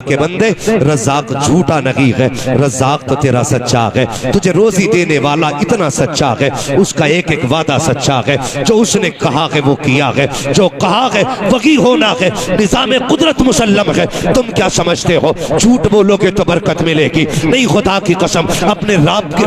के बंदे, रज़ाक झूठा नहीं है, रज़ाक तो तेरा सच्चा है। तुझे रोजी देने वाला इतना सच्चा है, उसका एक एक वादा सच्चा है। जो उसने कहा है वो किया है, जो कहा है वही होना है। निज़ाम कुदरत मुसल्लम है। तुम क्या समझते हो झूठ बोलोगे तो बरकत मिलेगी? नहीं, खुदा की कसम, अपने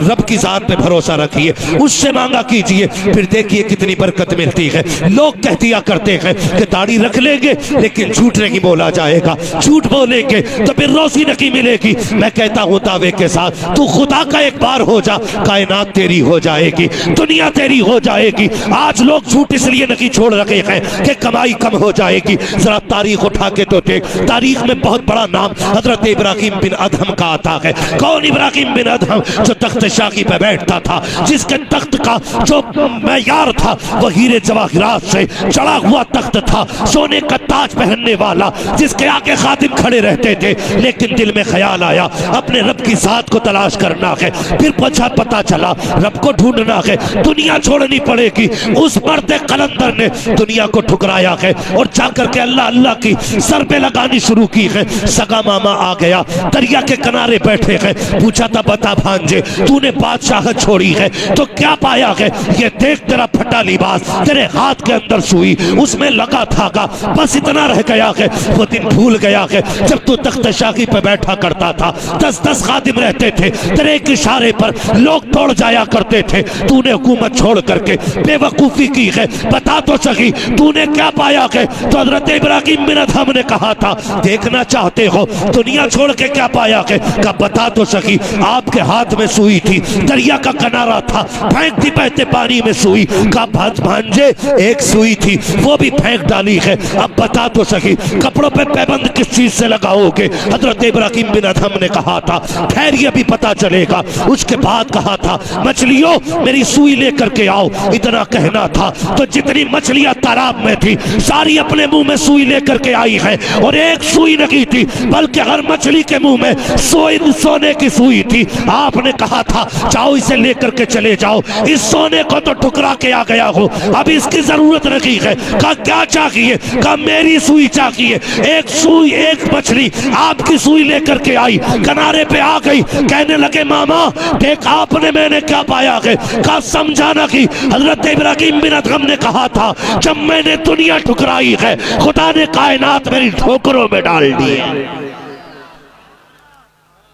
रब की जात पे भरोसा रखिए, उससे मांगा कीजिए, फिर देखिए कितनी बरकत मिलती है। लोग कह दिया करते हैं कि दाढ़ी रख लेंगे लेकिन झूठ नहीं बोला जाएगा, झूठ बोलेंगे तो फिर रोजी नहीं मिलेगी। मैं कहता हूं दावे के साथ, तू खुदा का एक बार हो जा, कायनात तेरी हो जाएगी, दुनिया तेरी हो जाएगी। आज लोग झूठ इसलिए नहीं छोड़ रखे हैं कि कमाई कम हो जाएगी। जरा तारीख उठा के तो देख, तारीख में बहुत बड़ा नाम हजरत इब्राहिम बिन अदहम का आता है। कौन इब्राहिम बिन अदहम? जो तख्त शाही पे बैठता था, जिसके तख्त का जो मैयार था वो हीरे जवाहिरात से चढ़ा हुआ तख्त था, सोने का ताज पहनने वाला, जिसके आगे खादिम खड़े रहते थे। लेकिन दिल में ख्याल आया अपने रब की जात को तलाश करना है। फिर पता चला रब को ढूंढना है, दुनिया छोड़नी पड़ेगी। उस मर्द कलंदर ने दुनिया को ठुकराया है और जाकर के अल्लाह अल्लाह की सर पे लगानी शुरू की है। सगा मामा आ गया, दरिया के किनारे बैठे हैं, पूछा था बता भांजे तूने बादशाहत छोड़ी है तो क्या पाया है? ये देख तेरा फटा लिबास, तेरे हाथ के अंदर सुई, उसमें लगा धागा, बस इतना रह गया है। वो दिन भूल गया है जब तू तख्त शाही पे बैठा करता था, 10-10 खादिम रहते थे, तेरे एक इशारे पर लोग तोड़ जाया करते थे। तूने हुकूमत छोड़ करके बेवकूफी की है, बता तो सही तूने क्या पाया है? तो हजरत इब्राहिम बिन अदहम ने कहा था देखना चाहते हो दुनिया छोड़ के क्या पाया है? का बता तो सही। आपके हाथ में सुई थी, दरिया का किनारा था, फेंकती बहते पानी में सुई का भांजे एक सुई थी, वो भी फेंक डाली है। अब बता तो सही कपड़ों पे पैबंद किस चीज से लगाओगे? हजरत इब्राहिम बिन अदहम ने कहा था खैर ये भी पता चलेगा। उसके बाद कहा था मछलियों मेरी सुई लेकर के आओ। इतना कहना था तो जितनी मछलियां तालाब में थी सारी अपने मुंह में सुई लेकर के आई है, और एक सुई नहीं थी बल्कि हर मछली के मुंह में सोने की सुई थी। आपने कहा था जाओ इसे लेकर के चले जाओ, इस सोने को तो ठुकरा के आ गया हो, अब इसकी जरूरत नहीं है। कहा क्या चाहिए? कहा मेरी सुई चाहिए। एक सुई, एक मछली आपकी सुई लेकर के आई, किनारे पे आ गई, कहने लगे मामा देख आपने मैंने क्या पाया है? कहा समझा ना कि हजरत इब्राहिम बिन अदहम ने कहा था जब मैंने दुनिया ठुकराई है खुदा ने कायनात मेरी ठोकरों में डाल दी है।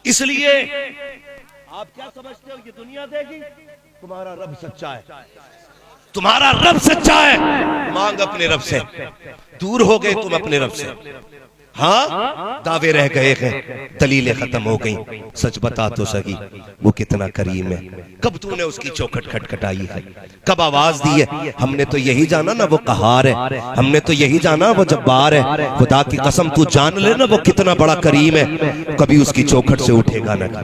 इसलिए आप क्या समझते हो ये दुनिया देगी? तुम्हारा रब सच्चा है, तुम्हारा रब सच्चा है, मांग अपने रब से। दूर हो गए तुम अपने रब से, हाँ दावे रह गए हैं, दलीलें खत्म हो गई। सच बता तो सही वो कितना करीम है। कब तूने उसकी चौखट खटखटाई है? कब आवाज दी है? हमने तो यही जाना ना वो कहार है, हमने तो यही जाना वो जब्बार है। खुदा की कसम तू जान ले ना वो कितना बड़ा करीम है, कभी उसकी चौखट से उठेगा ना,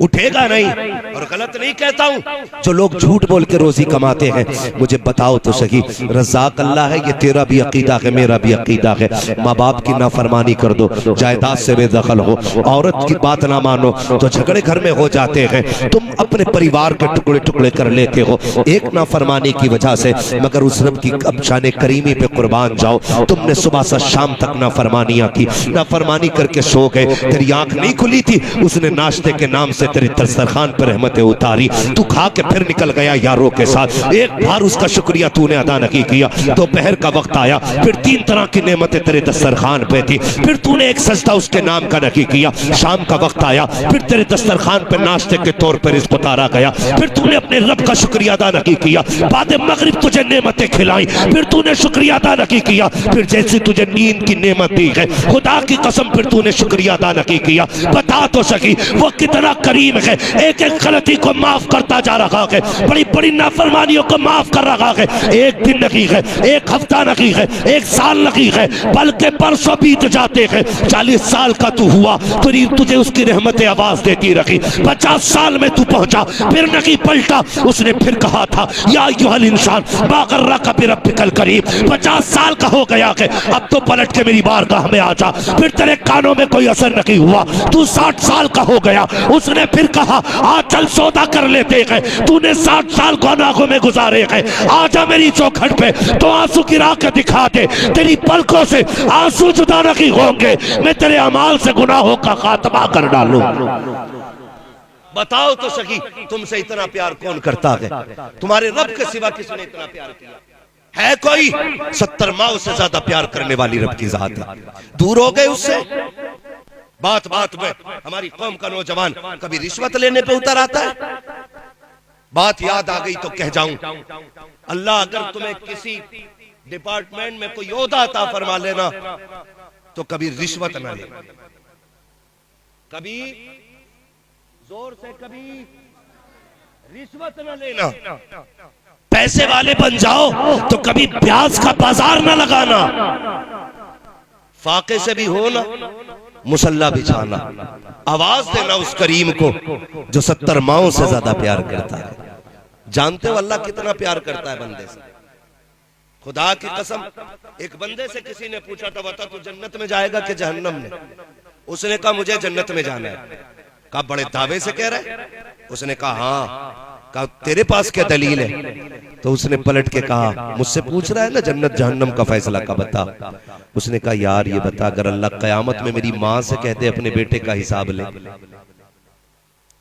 उठेगा नहीं। और गलत नहीं कहता हूं जो लोग झूठ बोल के रोजी कमाते हैं। मुझे बताओ तो सही रज़ाक अल्लाह है, ये तेरा भी अकीदा है मेरा भी अकीदा है। माँ बाप की नाफरमानी कर दो, जायदाद से बेदखल हो, औरत की बात ना मानो तो झगड़े घर में हो जाते हैं। तुम अपने परिवार के टुकड़े टुकड़े कर लेते हो एक नाफरमानी की वजह से, मगर उस रब की शान करीमी पे कुर्बान जाओ। तुमने सुबह से शाम तक नाफरमानियां की, नाफरमानी करके सो गए, तेरी आंख नहीं खुली थी, उसने नाश्ते के नाम से तेरे दस्तरखान पर रहमतें उतारी, तू खा के फिर निकल गया यारों के साथ, एक बार उसका शुक्रिया तूने अदा नहीं किया। दोपहर का वक्त आया, फिर 3 तरह की नेमतें तेरे दस्तरखान पे थी, फिर तूने एक सजदा उसके नाम का नहीं किया। शाम का वक्त आया, फिर तेरे दस्तरखान पे नाश्ते के तौर पर रिज़्क़ उतारा गया, फिर तूने अपने रब का शुक्रिया अदा नहीं किया। बाद मगरिब तुझे नेमतें खिलाई, फिर तूने शुक्रिया अदा नहीं किया। फिर जैसे तुझे नींद की नेमत दी है खुदा की कसम फिर तूने शुक्रिया अदा नहीं किया। बता तो सकी वो कितना करीम है, एक एक गलती को माफ करता जा रहा है, बड़ी बड़ी नाफरमानियों को माफ कर रहा है। एक दिन नहीं है, एक हफ्ता नहीं है, एक साल नहीं है, बल्कि परसों बीत जाते हैं। 40 साल का तू हुआ तो तुझे उसकी रहमतें आवाज देती रही। 50 साल में तू पहुंचा फिर नहीं पलटा। उसने फिर कहा था या अय्युहल इंसान मा गर्रका बिरब्बिकल करीम। 50 साल का हो गया है, अब तो पलट के मेरी बारगाह में आ जा। फिर तेरे कानों में कोई असर नहीं हुआ, तू 60 साल का हो गया। उसने फिर कहा आज चल सौदा कर लेते हैं, तूने 60 साल गुनाहों में गुजारे हैं, आजा मेरी चौखट पे तो आंसू गिरा के दिखा दे, तेरी पलकों से आंसू जुदा नहीं होंगे, मैं तेरे अमाल से गुनाहों का खात्मा कर डालूं। बताओ तो सही, तुमसे इतना प्यार कौन करता है? तुम्हारे रब के सिवा किसने इतना प्यार किया है? कोई 70 माओ से ज्यादा प्यार करने वाली रब की जात है। दूर हो गए उससे। बात बात में हमारी कौम का नौजवान कभी रिश्वत लेने पे उतर आता है। बात याद आ गई तो कह जाऊं, अल्लाह अगर तुम्हें किसी डिपार्टमेंट में कोई ओहदा अता फरमा लेना तो कभी रिश्वत ना लेना, कभी जोर से कभी रिश्वत न लेना। पैसे वाले बन जाओ तो कभी प्याज का बाजार न लगाना। फाके से भी हो ना, मुसल्ला बिछाना, आवाज देना उस करीम को जो 70 माओं से ज्यादा प्यार करता है। जानते हो अल्लाह कितना प्यार करता है बंदे से? खुदा की कसम, एक बंदे से किसी ने पूछा था, बता तू जन्नत में जाएगा कि जहन्नम में? उसने कहा मुझे जन्नत में जाना है। कहा बड़े दावे से कह रहा है? उसने कहा हाँ। कहा तेरे पास क्या दलील है? तो उसने पलट के कहा मुझसे पूछ रहा है ना जन्नत जहन्नम का फैसला का बता। उसने कहा यार ये बता, अगर अल्लाह कयामत में मेरी माँ से कहते अपने बेटे का हिसाब ले,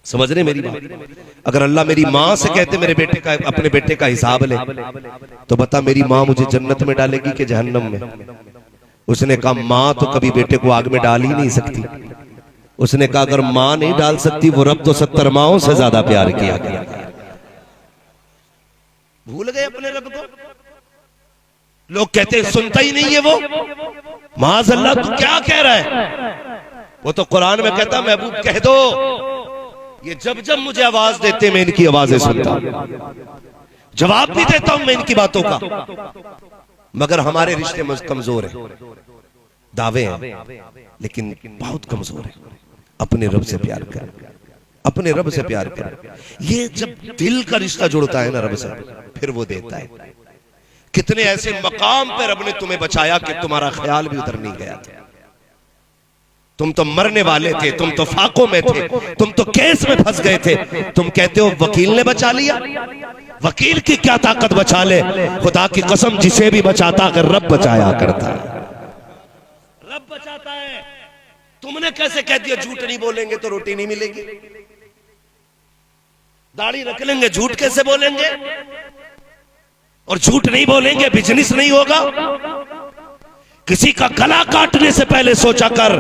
समझ रहे मेरी बात? अगर अल्लाह मेरी माँ से कहते मेरे बेटे का अपने बेटे का हिसाब ले तो बता मेरी माँ मुझे जन्नत में डालेगी कि जहन्नम में? उसने कहा माँ तो कभी बेटे को आग में डाल ही नहीं सकती। उसने कहा अगर माँ नहीं डाल सकती वो रब तो 70 माओं से ज्यादा प्यार किया गया। भूल गए अपने रब को। लोग कहते हैं सुनता ही नहीं है वो। माज़अल्लाह तू क्या कह रहा है? वो तो कुरान में कहता महबूब कह दो, ये जब जब मुझे आवाज देते मैं इनकी आवाजें सुनता हूं, जवाब भी देता हूं मैं इनकी बातों का, मगर हमारे रिश्ते कमजोर हैं। दावे हैं लेकिन बहुत कमजोर है। अपने रब से प्यार कर, अपने रब से प्यार कर। ये जब दिल का रिश्ता जुड़ता है ना रब से, फिर वो देता है। कितने ऐसे मकाम पे रब ने तुम्हें बचाया कि तुम्हारा ख्याल भी उधर नहीं गया था। तुम तो मरने वाले थे, तुम तो फाकों में थे, तुम तो केस में फंस गए थे। तुम कहते हो वकील ने बचा लिया। वकील की क्या ताकत बचा ले? खुदा की कसम जिसे भी बचाता अगर रब बचाया करता है, रब बचाता है। तुमने कैसे कह दिया झूठ नहीं बोलेंगे तो रोटी नहीं मिलेगी, दाढ़ी रख लेंगे झूठ कैसे बोलेंगे, और झूठ नहीं बोलेंगे बिजनेस नहीं होगा। किसी का गला काटने से पहले सोचा कर,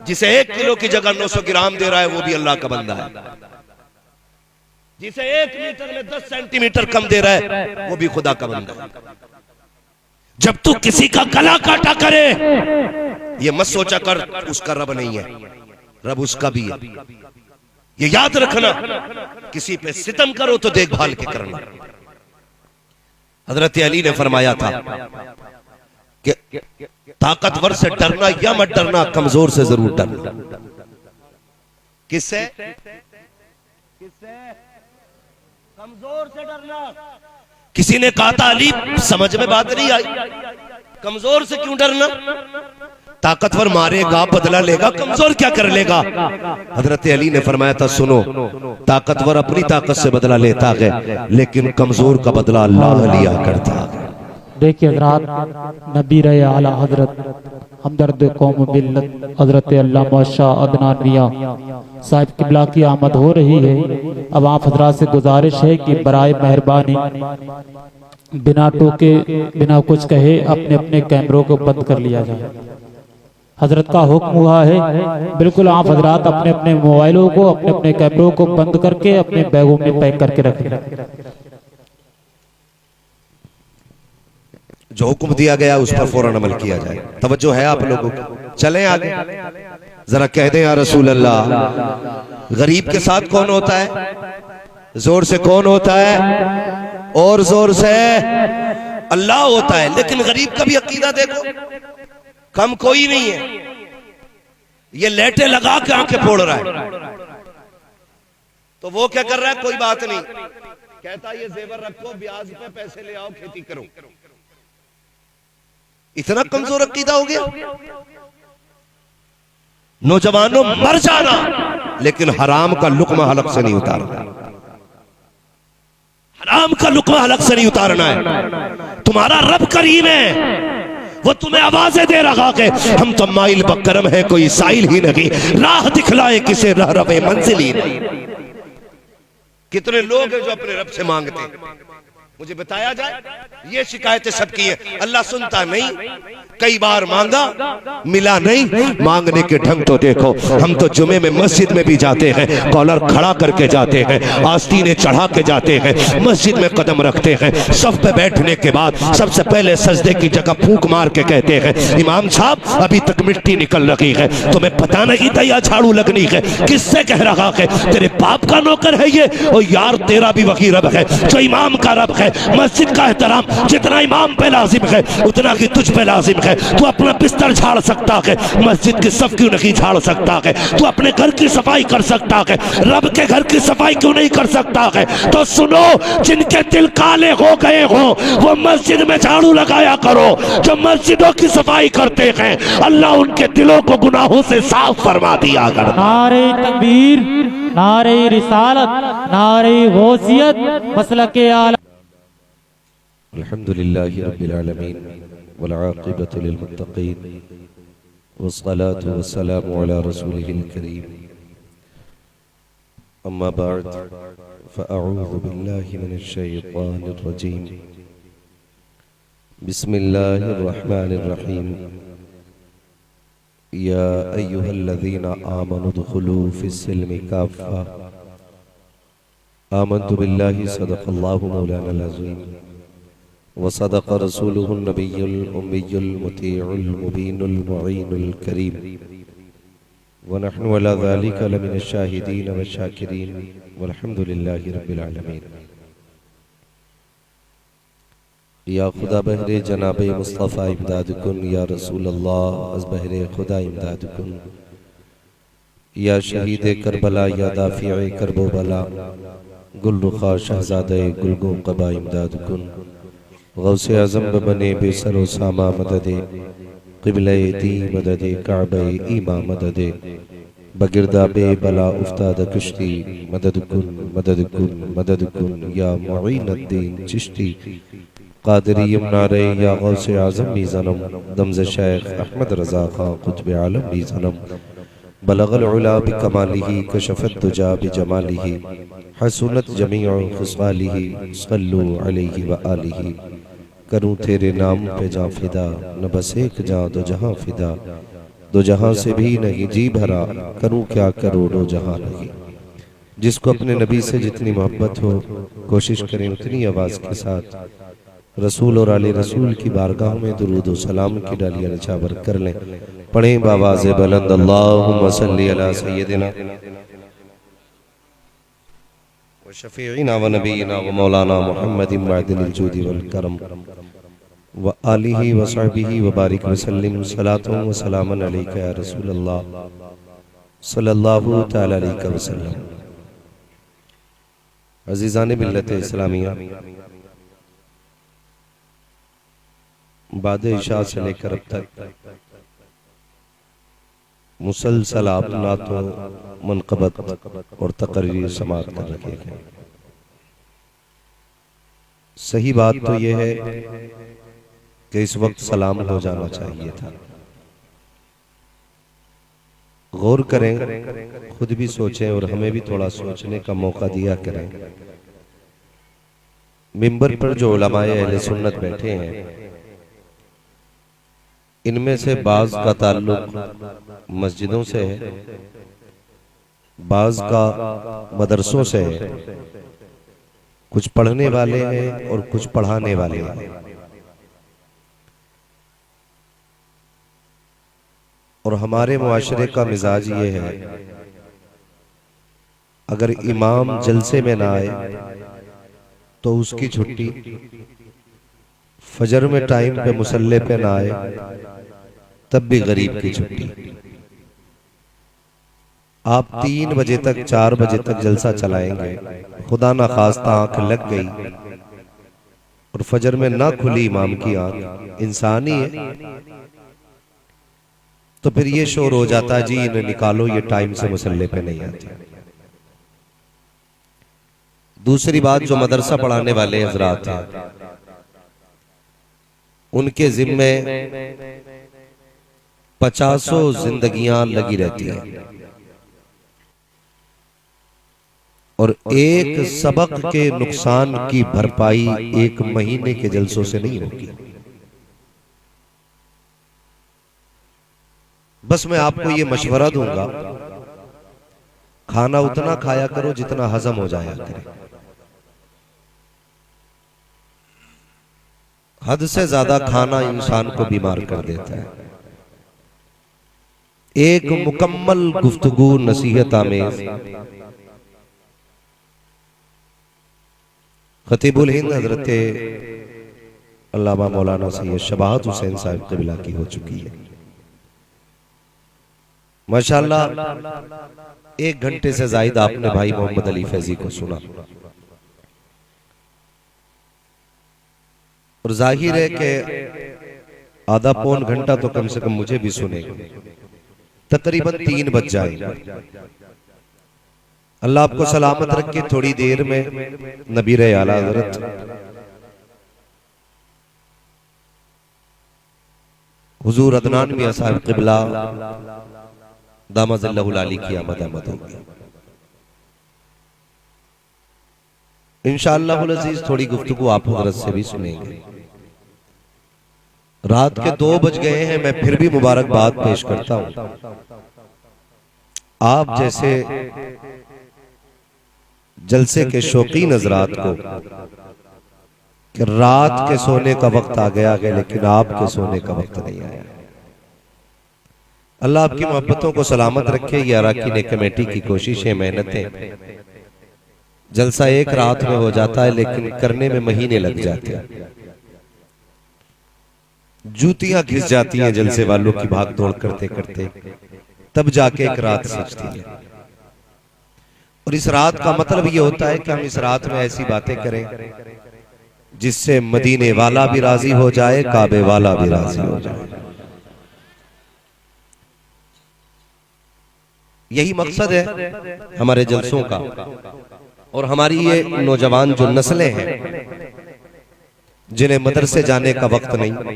जिसे 1 किलो की जगह 900 ग्राम दे रहा है वो भी अल्लाह का बंदा है। जिसे 1 मीटर में 10 सेंटीमीटर कम दे रहा है वो भी खुदा का बंदा है। जब तू किसी का गला काटा करे ये मत सोचा कर उसका रब नहीं है, रब उसका भी है। ये याद रखना, किसी पे सितम करो तो देखभाल के करना। हजरत अली ने फरमाया था कि ताकतवर से डरना या मत डरना, कमजोर से जरूर डरना। किससे? कमजोर से डरना। किसी ने कहा था अली समझ में बात नहीं आई, कमजोर से क्यों डरना? ताकतवर मारेगा बदला लेगा, कमजोर क्या कर लेगा? हजरत अली ने फरमाया था सुनो, ताकतवर अपनी ताकत से बदला लेता है लेकिन कमजोर का बदला अल्लाह लिया करता है। देखिए हजरात, नबी रहे आला हजरत हमदर्द कौम मिल्लत हजरत अल्लामा शाह अदनान मियां साहिब किबला की आमद हो रही है। अब आप हजरात से गुजारिश है कि बराए मेहरबानी बिना टोके बिना कुछ कहे अपने अपने कैमरों को बंद कर लिया जाए। हजरत का हुक्म हुआ है, बिल्कुल आप हजरात अपने अपने मोबाइलों को अपने अपने कैमरों को बंद करके अपने बैगों में पैक करके रखें। जो हुक्म दिया गया उस पर फौरन अमल किया जाए। तवज्जो है आप लोगों को। चलें आगे, जरा कह दें या रसूल अल्लाह। गरीब के साथ कौन होता है? जोर से कौन होता है? और जोर से अल्लाह होता है। लेकिन गरीब का भी अकीदा देखो, कम कोई नहीं है। ये लेटे लगा के आंखें फोड़ रहा है, तो वो क्या कर रहा है? कोई बात नहीं, कहता ये जेवर रखो, ब्याज पे पैसे ले आओ, खेती करो। इतना कमजोर अकीदा हो गया। नौजवानों मर जाना, लेकिन हराम का लुक्मा हलक से नहीं उतारना। हराम का लुक्मा हलक से नहीं उतारना है। तुम्हारा रब करीम है, वो तुम्हें आवाजें दे रहा है, हम तो माइल बकरम है, कोई साइल ही नहीं, राह दिखलाए किसे रह रवे मंजिल ही नहीं। कितने लोग हैं जो अपने रब से मांगते हैं, मुझे बताया जाए। ये शिकायतें सबकी है, अल्लाह सुनता नहीं। कई बार मांगा मिला नहीं, मांगने के ढंग तो देखो। हम तो जुमे में मस्जिद में भी जाते हैं, कॉलर खड़ा करके जाते हैं, आस्तीनें चढ़ा के जाते हैं, मस्जिद में कदम रखते हैं, सफ पे बैठने के बाद सबसे पहले सजदे की जगह फूंक मार के कहते हैं, इमाम साहब अभी तक मिट्टी निकल रही है, तुम्हें पता नहीं था या झाड़ू लगनी है? किससे कह रहा है? तेरे बाप का नौकर है ये? और यार तेरा भी वही रब है जो इमाम का रब है। मस्जिद का एहतराम जितना इमाम पे लाजिम है उतना ही तुझ पे लाजिम है। तू अपना बिस्तर झाड़ सकता है, मस्जिद की सफ क्यों नहीं झाड़ सकता है? तू अपने घर की सफाई कर सकता है, रब के घर की सफाई क्यों नहीं कर सकता है? तो सुनो, जिनके दिल काले हो गए हो वो मस्जिद में झाड़ू लगाया करो। जो मस्जिदों की सफाई करते हैं अल्लाह उनके दिलों को गुनाहों से साफ फरमा दिया कर। नारे तकबीर, नारे रिसालत, नारे गौसियत, मसलके आला। अल्हम्दुलिल्लाहि रब्बिल आलमीन वल आक़िबतु लिल मुत्तक़ीन वस्सलातु वस्सलामु अला रसूलिहिल करीम। अम्मा बअद फ़अऊज़ु बिल्लाहि मिनश शैतानिर रजीम। बिस्मिल्लाहिर रहमानिर रहीम। या अय्युहल्लज़ीना आमनु दुख़ुलू फ़िस्सिल्मि काफ़्फ़ा। आमन्तु बिल्लाहि सदक़ल्लाहु मौलाना अज़ीम व सदक़ रसूलुहुन नबियुल उम्मियुल मुतीउल मुबीनुल मुईनुल करीम व नहनु अला ज़ालिका लमिनश शाहिदीन व शाकिरीन वल्हम्दुलिल्लाहि रब्बिल आलमीन। या खुदा बहरे जनाबे मुस्तफ़ा इमदाद कुन, या रसूल अल्लाह अज़ बहरे खुदा इमदाद कुन, या शहीद करबला, या दाफ़िए करबो बला, गुल रुखा शहज़ादे गुलगो क़बा इमदाद कुन, गौसे आज़म बने बेसरो सामा मददे, क़िबले दी मददे, काबे ईमा मददे, बगिरदा बे बला उफ्ताद कश्ती, मदद कुन मदद कुन मदद कुन, या मुईनुद्दीन चिश्ती क़ादिरी यमनारे, या गौसे आज़म मीज़नम, दमज़ शेख अहमद रज़ा खां क़ुत्ब आलम मीज़नम, बलगल उला बिकमालिही कशफ़त दुजा बिजमालिही, हसुनत जमीउ ख़िसालिही, सल्लु अलैहि व आलिही। करूँ तेरे नाम पे जाँ फिदा, न बस एक जाँ दो जहाँ फिदा, दो जहाँ से भी नहीं जी भरा, करूँ क्या करोड़ों जहाँ नहीं। जिसको अपने नबी से जितनी मोहब्बत हो कोशिश करें उतनी आवाज़ के साथ रसूल और आले रसूल की बारगाह में दुरूद व सलाम की डालियाँ निछावर कर लें। पढ़ें बावाज़े बुलंद अल्लाहुम्मा सल्ली अला सय्यदिना व शफ़ीइना व नबीना व मौलाना मुहम्मदिन मअदिल जूदी वल करम व आलिही व सहबिही व बारिक व सल्लिम सलातुन व सलामन अलैका या रसूल अल्लाह सल्लल्लाहु तआला अलैहि वसल्लम। अज़ीज़ान मिल्लत इस्लामिया, बाद इशा से लेकर अब तक मुसलसल आप नातों, मनक़बत और तकरीर समात कर रखे हैं। सही बात तो यह है कि इस वक्त सलाम हो जाना चाहिए था। गौर करें, खुद भी सोचें और हमें भी थोड़ा सोचने का मौका दिया करें। मिंबर पर जो उलमाए अहले सुन्नत बैठे हैं, इनमें से बाज का ताल्लुक मस्जिदों से है, बाज का मदरसों से है, कुछ पढ़ने वाले हैं और कुछ पढ़ाने वाले हैं। और हमारे मुआशरे का मिजाज ये है, अगर इमाम जलसे में ना आए तो उसकी छुट्टी, फजर में टाइम पे मुसल्ले पे ना आए तब भी गरीब की छुट्टी। आप 3 बजे तक 4 बजे तक जलसा चलाएंगे, खुदा ना खास्ता आंख लग गई और फजर में ना खुली इमाम की आंख, इंसान ही है, तो फिर ये शोर हो जाता जी इन्हें निकालो, ये टाइम से मुसल्ले पे नहीं आते। दूसरी बात, जो मदरसा पढ़ाने वाले हजरात हैं उनके जिम्मे 50 जिंदगियां लगी रहती हैं और एक सबक के नुकसान की भरपाई 1 महीने के जलसों से नहीं होगी। बस मैं आपको ये मशवरा दूंगा, खाना उतना खाया करो जितना हजम हो जाया करे। हद से ज्यादा खाना इंसान को बीमार कर देता है। एक मुकम्मल गुफ्तगू नसीहत आमेज खतीबुल हिंद हजरत अल्लामा मौलाना सैयद शबाहत हुसैन साहब क़िबला की हो चुकी है। माशाअल्लाह 1 घंटे से ज्यादा आपने भाई मोहम्मद अली फैजी को सुना और जाहिर है कि आधा पौन घंटा तो कम से कम मुझे भी सुनेगा। तकरीबन 3 बज जाएगा। अल्लाह आपको सलामत रखे। थोड़ी देर में नबीर आला हज़रत हुजूर अदनान मियां साहब क़िबला दामज़ल्लहुल आली की आमद होगी। इंशाअल्लाहुल अज़ीज़ थोड़ी गुफ्तगू आप हज़रत से भी सुनेंगे। रात के 2 बज गए हैं, मैं फिर भी मुबारकबाद पेश करता हूं आप जैसे जलसे के शौकीन हज़रात को कि रात के सोने का वक्त आ गया है लेकिन आपके सोने का वक्त नहीं आया। अल्लाह आपकी मोहब्बतों को सलामत रखे। ये अराकीन कमेटी की कोशिशें, मेहनतें, जलसा एक रात में हो जाता है लेकिन करने में महीने लग जाते हैं। जूतियां घिस जाती हैं जलसे वालों की भाग दौड़ करते करते, तब जाके एक रात सजती है। और इस रात का मतलब ये होता है कि हम इस रात में ऐसी बातें करें जिससे मदीने वाला भी राजी हो जाए, काबे वाला भी राजी हो जाए। यही मकसद है हमारे जलसों का। और हमारी ये नौजवान जो नस्लें हैं जिन्हें मदरसे जाने का वक्त नहीं,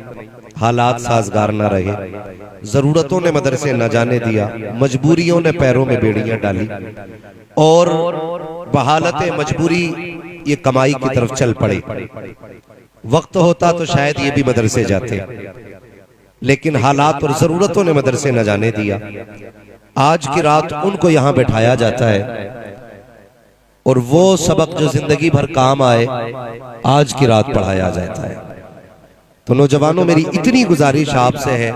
हालात साजगार न रहे, जरूरतों ने मदरसे न जाने दिया, मजबूरियों ने पैरों में बेड़ियां डाली और बहालत मजबूरी ये कमाई की तरफ चल पड़े। वक्त होता तो शायद ये भी मदरसे जाते, लेकिन हालात और जरूरतों ने मदरसे न जाने दिया। आज की रात उनको यहां बैठाया जाता है और वो सबक जो जिंदगी भर काम आए आज की रात पढ़ाया जाता है। तो नौजवानों, मेरी इतनी गुजारिश आपसे है,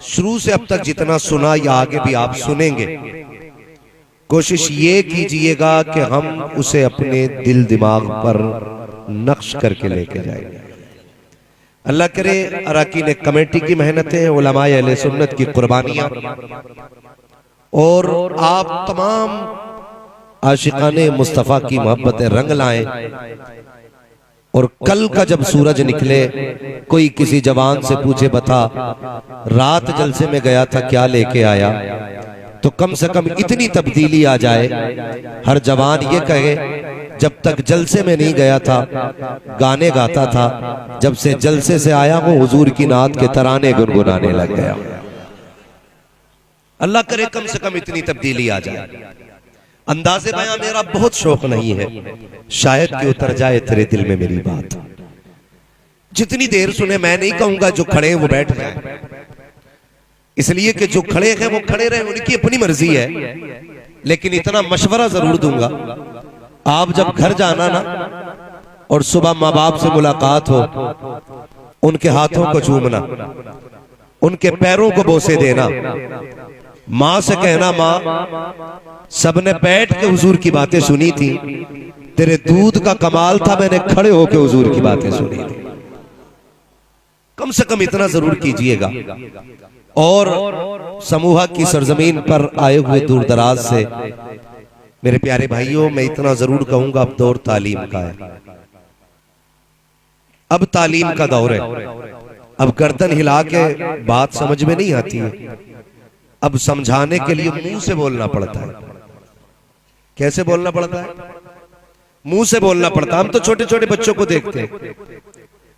शुरू से अब तक जितना सुना या आगे भी आप सुनेंगे, कोशिश ये कीजिएगा कि हम उसे अपने दिल दिमाग पर नक्श करके लेके जाएंगे। अल्लाह करे अराकीन कमेटी की मेहनतें, उलमाए अहले सुन्नत की कुर्बानियां और आप तमाम आशिकाने मुस्तफा की मोहब्बतें रंग लाएं। और कल का जब सूरज निकले, कोई किसी जवान से पूछे, बता रात जलसे में गया था क्या लेके आया, तो कम से कम इतनी तब्दीली आ जाए, हर जवान ये कहे जब तक जलसे में नहीं गया था गाने गाता था, जब से जलसे से आया हूं हुजूर की नात के तराने गुनगुनाने लग गया। अल्लाह करे कम से कम इतनी तब्दीली आ जाए। अंदाज़े बयां मेरा बहुत शौक नहीं है, शायद कि उतर जाए तेरे दिल में मेरी बात। जितनी देर सुने मैं नहीं कहूंगा जो खड़े हैं वो बैठ जाए, इसलिए कि जो खड़े हैं वो खड़े रहे, उनकी अपनी मर्जी है। लेकिन इतना मशवरा जरूर दूंगा, आप जब घर जाना ना और सुबह माँ बाप से मुलाकात हो, उनके हाथों को चूमना, उनके पैरों को बोसे देना, माँ से कहना माँ सबने बैठ के हुजूर की बातें सुनी थी, तेरे दूध का कमाल था, मैंने खड़े होकर हुजूर की बातें सुनी थी। कम से कम इतना जरूर कीजिएगा। और समूहा की सरजमीन पर आए हुए दूर दराज से मेरे प्यारे भाइयों, मैं इतना जरूर कहूंगा, अब दौर तालीम का है, अब तालीम का दौर है। अब गर्दन हिला के बात समझ में नहीं आती है, अब समझाने के लिए मुंह से बोलना पड़ता है। कैसे बोलना पड़ता है? मुंह से बोलना पड़ता है। हम तो छोटे छोटे बच्चों को देखते हैं,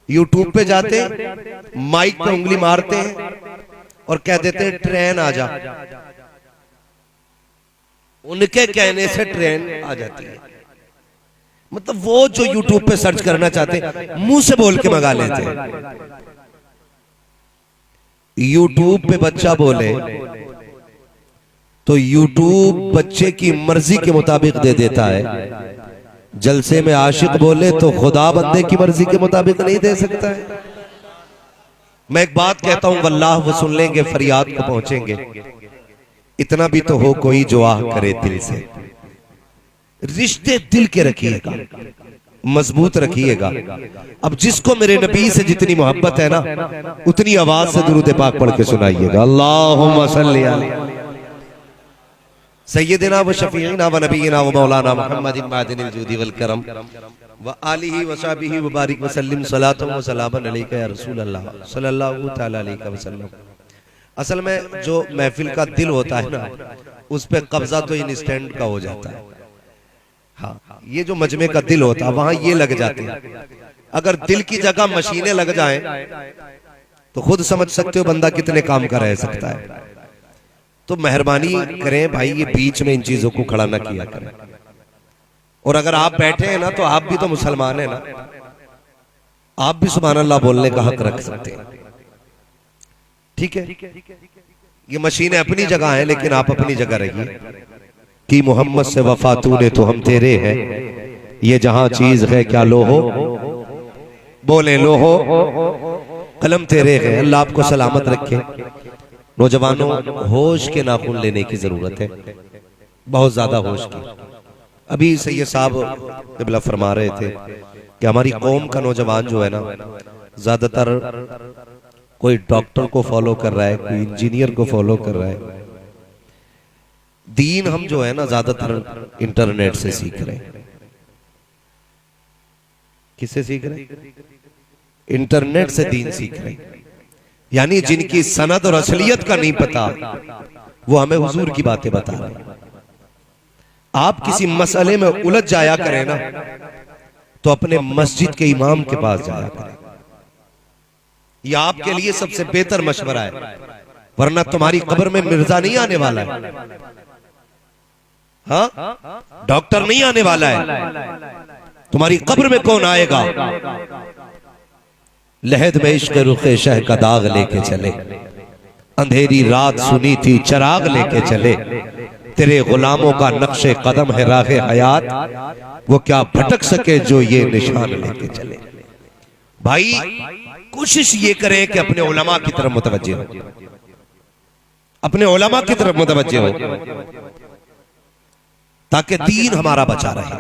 यूट्यूब पे जाते हैं, माइक पे उंगली मारते हैं और कह देते हैं ट्रेन आ जा। उनके कहने से ट्रेन आ जाती है। मतलब वो जो यूट्यूब पे सर्च करना चाहते हैं मुंह से बोल के मंगा लेते हैं। यूट्यूब पे बच्चा बोले तो यूट्यूब बच्चे की मर्जी के मुताबिक दे देता है। जलसे में आशिक बोले तो खुदा बंदे की मर्जी के मुताबिक नहीं दे सकता है। मैं एक बात कहता हूं, वल्लाह वो सुन लेंगे, फरियाद को पहुंचेंगे। इतना भी तो हो कोई जो आह करे दिल से। रिश्ते दिल के रखिएगा, मजबूत रखिएगा। अब जिसको मेरे नबी से जितनी मोहब्बत है ना, उतनी आवाज से दुरूद पाक पढ़ के सुनाइएगा। अल्लाहुम्मा सल्ली अला सय्यदिना व शफीना व नबीना व मौलाना मुहम्मदिन मादिनिल जूदी वल करम व आलिहि व सहाबिहि व बारिक व सल्लिम सलातन व सलामन अलैका या रसूल अल्लाह सल्लल्लाहु तआला अलैहि वसल्लम। असल में जो महफिल का दिल होता है ना, उस पे कब्जा तो इंस्टेंट का हो जाता है। हाँ, ये जो मजमे का दिल होता है वहां ये लग जाते हैं। अगर दिल की जगह मशीनें लग जाएं तो खुद समझ सकते हो बंदा कितने काम का रह सकता है। तो मेहरबानी करें भाई, ये बीच में इन चीजों को खड़ा ना किया करें। और अगर आप बैठे हैं ना, तो आप भी तो मुसलमान हैं ना, आप भी सुभान अल्लाह बोलने का हक रख सकते हैं। ठीक है, ये मशीनें अपनी जगह हैं, लेकिन आप अपनी जगह रहिए कि मोहम्मद से वफा तूने तो हम तेरे हैं, ये जहां चीज है क्या लो हो, बोले लो हो, कलम तेरे है। अल्लाह आपको सलामत रखे। नौजवानों, होश के नाखून लेने की जरूरत है, बहुत ज्यादा होश की। अभी सैयद साहब क़िबला फरमा रहे थे कि हमारी कौम का नौजवान जो है ना, ज्यादातर कोई डॉक्टर को फॉलो कर रहा है, कोई इंजीनियर को फॉलो कर रहा है। दीन हम जो है ना ज्यादातर इंटरनेट से सीख रहे हैं। किससे सीख रहे हैं? इंटरनेट से दीन सीख रहे हैं। यानी जिनकी सनद और असलियत का नहीं पता, वो हमें हुजूर की बातें बता रहे हैं। आप किसी मसले में उलझ जाया करें ना, तो अपने मस्जिद के इमाम के पास जाया करें। यह आपके लिए सबसे बेहतर मशवरा है, वरना तुम्हारी कब्र में मिर्जा नहीं आने वाला है। हाँ, डॉक्टर नहीं आने वाला है। तुम्हारी कब्र में कौन आएगा? लहद में इश्क रुखे शह का दाग लेके चले, अंधेरी रात सुनी थी चराग लेके चले, तेरे गुलामों का नक्शे कदम है राहे हयात, वो क्या भटक सके जो ये निशान लेके चले। भाई कोशिश ये करें कि अपने उलमा की तरफ मुतवज्जे हो, अपने उलमा की तरफ मुतवज्जे हो, ताकि दीन हमारा बचा रहे,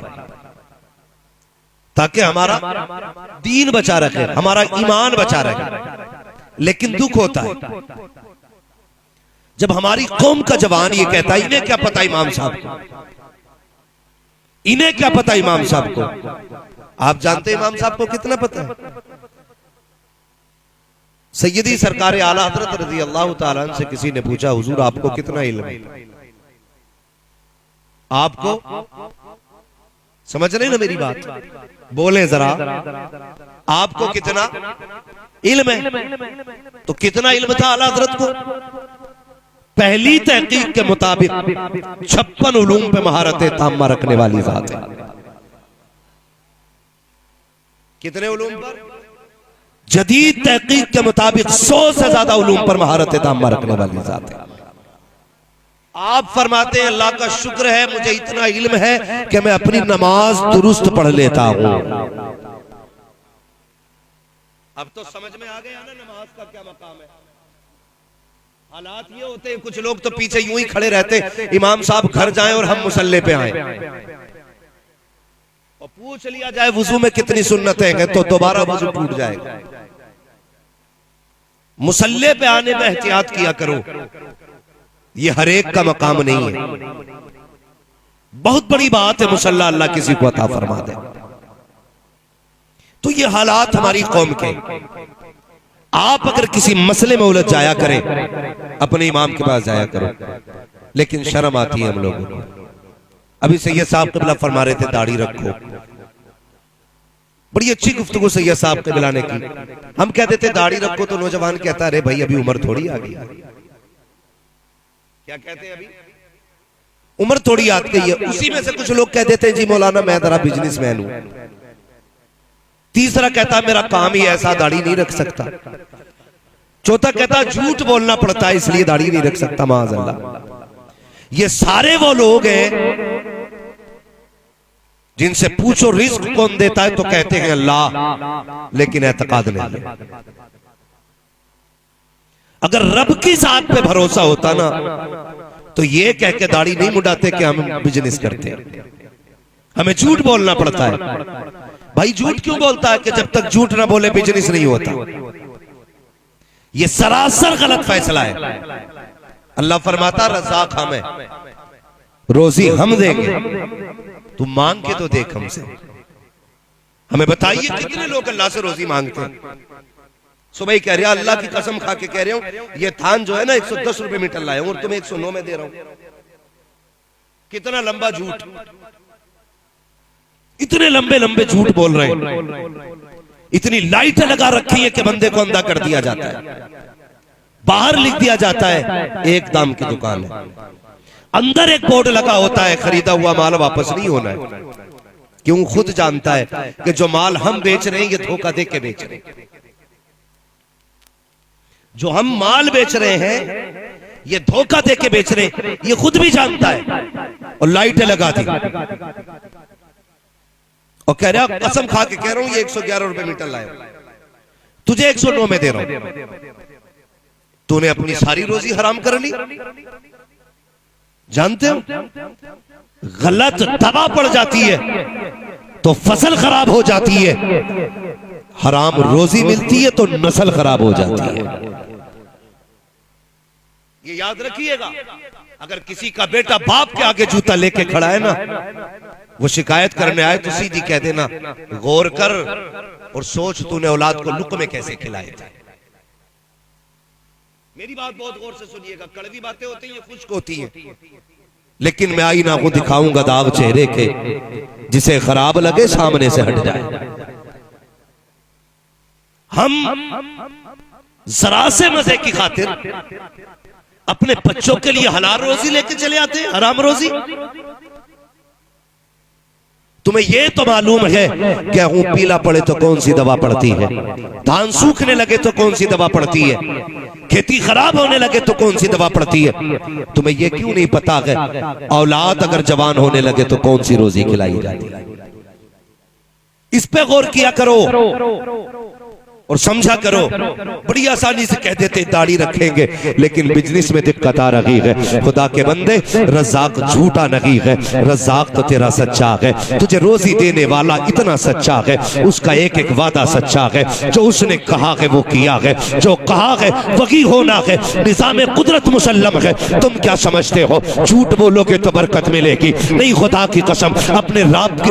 ताकि हमारा दीन बचा रखे, हमारा ईमान बचा रहे। लेकिन दुख होता है जब हमारी कौम का जवान ये कहता है, इन्हें क्या पता इमाम साहब को, इन्हें क्या पता इमाम साहब को। आप जानते हैं इमाम साहब को कितना पता है? सैयदी सरकार आला हजरत रज़ी अल्लाह ताला अन्हु से किसी ने पूछा, हुजूर आपको कितना इल्म है? आपको समझ रहे ना मेरी बात? बोले जरा, आपको कितना इल्म है? तो कितना इल्म था आला हजरत को? पहली तहकीक के मुताबिक 56 उलूम पे महारत ताम्मा रखने वाली जात है। कितने उलूम पर? जदीद तहकीक के मुताबिक 100 से ज्यादा उलूम पर महारत ताम्मा रखने वाली जात है। आप फरमाते हैं अल्लाह का शुक्र है मुझे इतना इल्म है कि मैं अपनी नमाज दुरुस्त पढ़ लेता हूं। अब तो समझ में आ गया ना नमाज का क्या मकाम है। हालात ये होते हैं, कुछ लोग तो पीछे यूं ही खड़े रहते, इमाम साहब घर जाएं और हम मुसल्ले पे आए, और पूछ लिया जाए वुजू में कितनी सुन्नतें हैं, तो दोबारा वुजू टूट जाएगा। मुसल्ले पे आने में एहतियात किया करो, ये हर एक का मकाम नहीं है। बहुत बड़ी बात है मुसल्ला अल्लाह किसी को अता फरमा दे। तो ये हालात हमारी कौम के, आप अगर किसी मसले में उलझ जाया करें, अपने इमाम के पास जाया करो, लेकिन शर्म आती है हम लोगों को। अभी सैयद साहब क़िबला फरमा रहे थे दाढ़ी रखो, बड़ी अच्छी गुफ्तगू सैयद साहब क़िबला ने की। हम कहते थे दाढ़ी रखो तो नौजवान कहता अरे भाई अभी उम्र थोड़ी आ गई। क्या कहते हैं, अभी उम्र थोड़ी आ गई है। उसी में से कुछ लोग कह देते हैं जी मौलाना मैं जरा बिजनेसमैन हूं। तीसरा कहता मेरा काम ही ऐसा दाढ़ी नहीं रख सकता। चौथा कहता झूठ बोलना पड़ता है इसलिए दाढ़ी नहीं रख सकता। माअज़ल्लाह। ये सारे वो लोग हैं जिनसे पूछो रिस्क कौन देता है तो कहते हैं अल्लाह, लेकिन एतकाद नहीं है। अगर रब की जात पे भरोसा होता ना तो ये कह के दाढ़ी नहीं मुड़ाते कि हम बिजनेस करते हैं। हमें झूठ बोलना पड़ता है। भाई झूठ क्यों बोलता है कि जब तक झूठ ना बोले बिजनेस नहीं होता। ये सरासर गलत फैसला है। अल्लाह फरमाता रज़ाक हम है, रोजी हम देंगे, तू मांग के तो देख हमसे। हमें बताइए कितने लोग अल्लाह से रोजी मांगते हैं। सुबह कह रहे अल्लाह की कसम खा के कह रहे हूं ये थान जो है ना 110 रुपए मीटर लाया हूं और तुम्हें 109 में दे रहा हूं। कितना लंबा झूठ, इतने लंबे लंबे झूठ बोल रहे हैं। इतनी लाइटें लगा रखी है कि बंदे को अंधा कर दिया जाता है। बाहर लिख दिया जाता है एक दाम की दुकान है, अंदर एक बोर्ड लगा होता है खरीदा हुआ माल वापस नहीं होना है। क्यों? खुद जानता है कि जो माल हम बेच रहे हैं ये धोखा दे के बेच रहे हैं। जो हम माल बेच रहे हैं ये धोखा दे के बेच रहे हैं, ये खुद भी जानता है और लाइटें लगा दी और कह रहा कसम खा के कह रहा हूं ये 111 रुपए मीटर लाया, तुझे 109 में दे रहा हूं। तूने अपनी सारी रोजी हराम कर ली। जानते हो गलत दवा पड़ जाती है तो फसल खराब हो जाती है, हराम रोजी मिलती है तो नस्ल खराब हो जाती है। ये याद रखिएगा। अगर किसी का बेटा बाप के आगे जूता लेके खड़ा है ना, वो शिकायत करने आए तो सीधी कह देना गौर कर और सोच तूने औलाद को लुक में कैसे खिलाए थे। मेरी बात बहुत गौर से सुनिएगा। कड़वी बातें होती हैं, खुश्क होती हैं, लेकिन मैं आईना को दिखाऊंगा दाग चेहरे के, जिसे खराब लगे सामने से हट जाए। हम जरा से मजे की खातिर अपने बच्चों के लिए हलाल रोजी लेके चले आते हैं, हराम रोजी। तुम्हें यह तो मालूम है कि गेहूं पीला पड़े तो कौन सी दवा पड़ती है, धान सूखने लगे तो कौन सी दवा पड़ती है, खेती खराब होने लगे तो कौन सी दवा पड़ती है। तुम्हें यह क्यों नहीं पता है औलाद अगर जवान होने लगे तो कौन सी रोजी खिलाई जाती है। इस पे गौर किया करो और समझा करो। बड़ी आसानी से कह देते दाढ़ी रखेंगे, लेकिन बिजनेस में दिक्कत आ रही है। खुदा के बंदे रज़ाक झूठा नहीं है, रज़ाक तो तेरा सच्चा है। तुझे रोजी देने वाला इतना सच्चा है, उसका एक एक वादा सच्चा है। जो उसने कहा है वो किया है, जो कहा है वही होना है। निज़ाम कुदरत मुसल्लम है। तुम क्या समझते हो झूठ बोलोगे तो बरकत मिलेगी? नहीं, खुदा की कसम अपने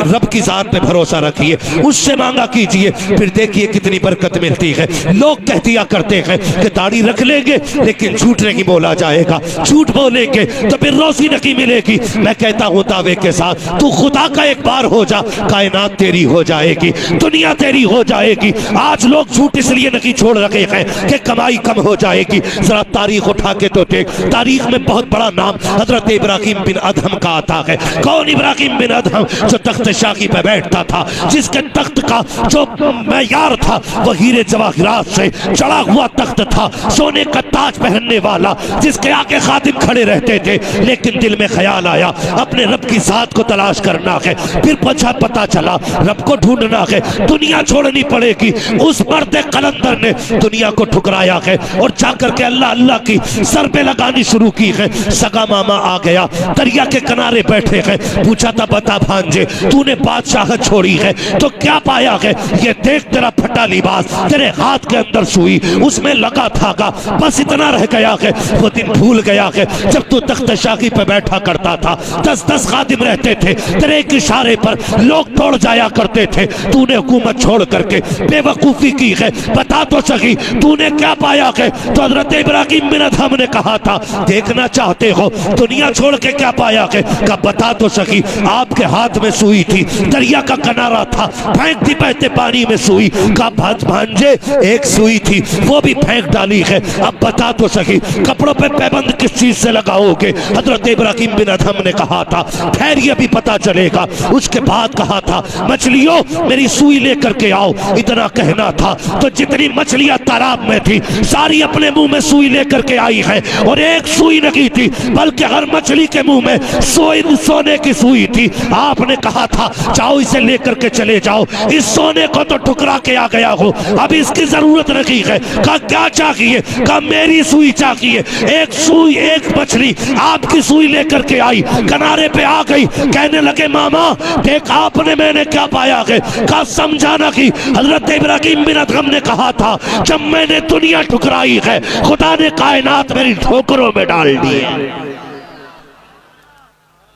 रब की जात पे भरोसा रखिए, उससे मांगा कीजिए, फिर देखिए कितनी बरकत मिलती है। लोग कह दिया करते हैं कि दाढ़ी रख लेंगे लेकिन झूठ नहीं बोला जाएगा, झूठ बोलेंगे तो फिर रोजी नहीं मिलेगी। मैं कहता हूं दावे के साथ, तू खुदा का एक बार हो जा, कायनात तेरी हो जाएगी, दुनिया तेरी हो जाएगी। आज लोग झूठ इसलिए नहीं छोड़ रखे हैं कि कमाई कम हो जाएगी। जरा तारीख उठा के तो देख, तारीख में बहुत बड़ा नाम हजरत इब्राहिम बिन अदहम का आता है। कौन इब्राहिम बिन अदहम? जो तख्त शाही पे बैठता था, जिसके तख्त का जो मैयार था वो हीरे जवाहिरात से चढ़ा हुआ तख्त था, सोने का ताज पहनने वाला, जिसके आगे खादिम खड़े रहते थे। लेकिन दिल में ख्याल आया अपने रब की जात को तलाश करना है। फिर पता चला रब को ढूंढना है, दुनिया छोड़नी पड़ेगी। उस मर्द कलंदर ने दुनिया को ठुकराया है और जाकर के अल्लाह अल्लाह की सर पे लगानी शुरू की है। सगा मामा आ गया, दरिया के किनारे बैठे हैं। पूछा था बता भांजे, तूने बादशाहत छोड़ी है तो क्या पाया है? ये देख तेरा फटा लिबास तेरे हाथ के अंदर सुई, उसमें लगा धागा, बस इतना रह गया कि वो दिन भूल गया कि जब तू तख्त शाही पे बैठा करता था 10-10 खादिम रहते थे, तेरे एक इशारे पर लोग तोड़ जाया करते थे। तूने हुकूमत छोड़ करके बेवकूफी की है, बता तो सही तूने क्या पाया है? तो हजरत इब्राहिम बिन अदहम ने कहा था देखना चाहते हो दुनिया छोड़ के क्या पाया है? का बता तो सकी। आपके हाथ में सुई थी, दरिया का किनारा था, फेंक दी बहते पानी में सुई। का भांजे एक सुई थी वो भी फेंक डाली है, अब बता तो सकी कपड़ों पे पैबंद किस चीज से लगाओगे? हजरत इब्राहिम बिन अदहम ने कहा था खैर ये भी पता चलेगा। उसके बाद कहा था मछलियों मेरी सुई लेकर के आओ। इतना कहना था तो जितनी मछलियां तालाब में थी सारी अपने मुंह में सुई लेकर के आई है, और एक सुई नहीं थी बल्कि हर मछली के मुंह में सोने की सुई थी। आपने कहा था जाओ इसे लेकर के चले जाओ, इस सोने को तो ठुकरा के आ गया हो, अब इसकी जरूरत नहीं है। कहा क्या चाहिए? कहा मेरी सुई चाहिए। एक सुई एक मछली आपकी सुई लेकर के आई, किनारे पे आ गई, कहने लगे मामा देख आपने मैंने क्या पाया है? कहा समझाना कि हजरत इब्राहिम बिन अदहम ने कहा था जब मैंने दुनिया ठुकराई है खुदा ने कायनात मेरी ठोकरों में डाल दी है।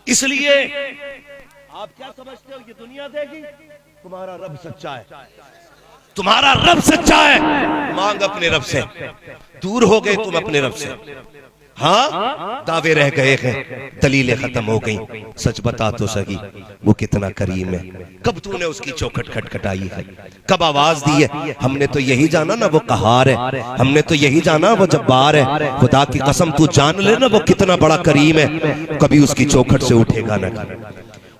इसलिए आप क्या समझते हो ये दुनिया देगी? तुम्हारा रब सच्चा है, तुम्हारा रब सच्चा है, मांग अपने रब से। दूर हो गए तुम अपने रब से, हाँ दावे रह गए हैं, दलीलें खत्म हो गई। सच बता तो सही वो कितना करीम है। कब तूने उसकी चौखट खटखटाई है? कब आवाज दी है? हमने तो यही जाना ना वो कहार है, हमने तो यही जाना वो जब्बार है। खुदा की कसम तू जान ले ना वो कितना बड़ा करीम है, कभी उसकी चौखट से उठेगा ना,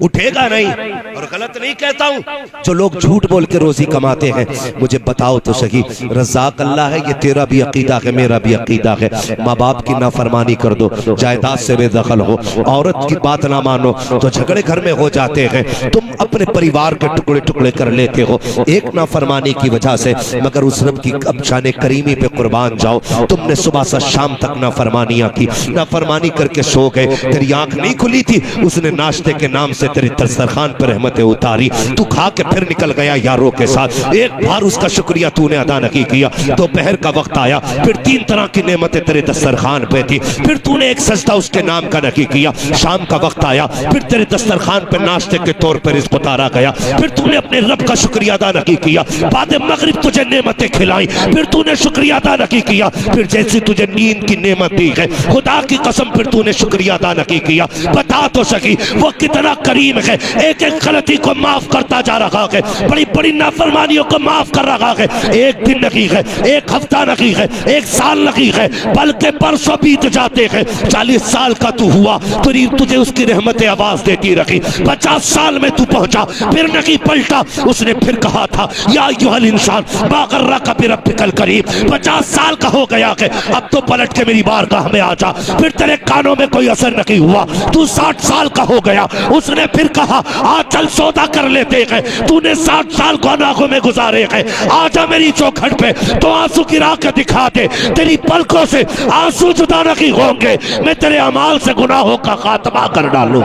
उठेगा नहीं। और गलत नहीं कहता हूं जो लोग झूठ बोल के रोजी कमाते हैं, मुझे बताओ तो सही रज़ाक अल्लाह है, ये तेरा भी अकीदा है मेरा भी अकीदा है। माँ बाप की नाफरमानी कर दो, जायदाद से बेदखल हो, औरत की बात ना मानो तो झगड़े घर में हो जाते हैं। तुम अपने परिवार के टुकड़े टुकड़े कर लेते हो एक नाफरमानी की वजह से, मगर उस रब की अब शाने करीमी पे कुर्बान जाओ। तुमने सुबह से शाम तक नाफरमानियां की, नाफरमानी करके सो गए, तेरी आंख नहीं खुली थी, उसने नाश्ते के नाम से तेरे दस्तरखान पर रहमतें उतारी, तू खा के फिर निकल गया यारों के साथ, एक बार उसका शुक्रिया तूने अदा नहीं किया। दोपहर का वक्त आया फिर 3 तरह की नेमतें तेरे दस्तरखान पे थी, फिर तूने एक सजदा उसके नाम का नहीं किया। शाम का वक्त आया फिर तेरे दस्तरखान पे नाश्ते के तौर पर रिज़्क़ उतारा गया, फिर तूने अपने रब का शुक्रिया अदा नहीं किया। बाद मगरिब तुझे नेमतें खिलाई, फिर तूने शुक्रिया अदा नहीं किया। फिर जैसी तुझे नींद की नेमत दी है खुदा की कसम फिर तूने शुक्रिया अदा नहीं किया। बता तो सकी वो कितना करीम है, एक एक गलती को माफ करता जा रहा है, बड़ी बड़ी नाफरमानियों को माफ कर रहा है। एक दिन नहीं है, एक हफ्ता नहीं है, एक साल नहीं है, बल्कि परसों बीत जाते हैं। 40 साल का तू हुआ तो तुझे उसकी रहमतें आवाज देती रखी। 50 साल में तू पहुंचा फिर नहीं पलटा, उसने फिर कहा था या अय्युहल इंसान मा गर्रका बिरब्बिकल करीम। 50 साल का हो गया है, अब तो पलट के मेरी बारगाह में आ जा। फिर तेरे कानों में कोई असर नहीं हुआ, तू 60 साल का हो गया, उसने फिर कहा आज चल सौदा कर लेते हैं। तूने 60 साल गुनाहों में गुजारे हैं, आजा मेरी चौखट पे तो आंसू गिरा के दिखा दे, तेरी पलकों से आंसू जुदा नहीं होंगे, मैं तेरे अमाल से गुनाहों का खात्मा कर डालूं।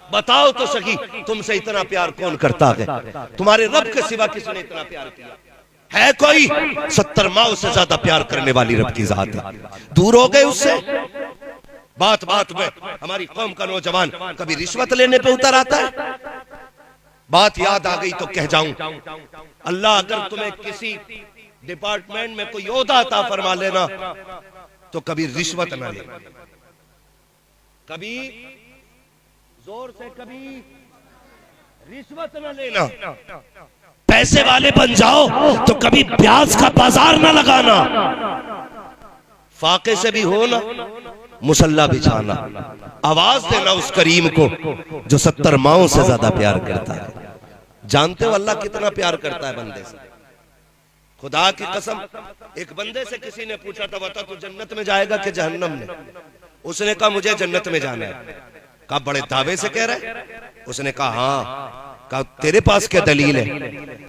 बताओ तो सही तुमसे इतना प्यार कौन करता है? तुम्हारे रब के सिवा किसने इतना प्यार किया है? कोई 70 माओ से ज्यादा प्यार करने वाली रब की जात है। दूर हो गए उससे। बात बात में हमारी कौम का नौजवान कभी रिश्वत लेने पे उतर आता है। बात याद आ गई तो कह जाऊं, अल्लाह अगर तुम्हें किसी डिपार्टमेंट में कोई ओहदा अता फरमा लेना तो कभी रिश्वत ना लेना, कभी जोर से कभी रिश्वत ना लेना। पैसे वाले बन जाओ तो कभी ब्याज का बाजार ना लगाना। फाके से भी हो ना, मुसल्ला बिछाना, आवाज देना उस करीम को जो 70 माओं से ज्यादा प्यार करता है। जानते हो अल्लाह कितना प्यार करता है बंदे से? खुदा की कसम, एक बंदे से किसी ने पूछा था बता तू जन्नत में जाएगा कि जहन्नम में? उसने कहा मुझे जन्नत में जाना है। कहा बड़े दावे से कह रहे? उसने कहा हाँ। कहा तेरे पास क्या दलील है?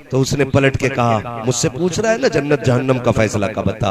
तो उसने पलट के कहा मुझसे पूछ रहा है ना जन्नत जहन्नम का फैसला का बता।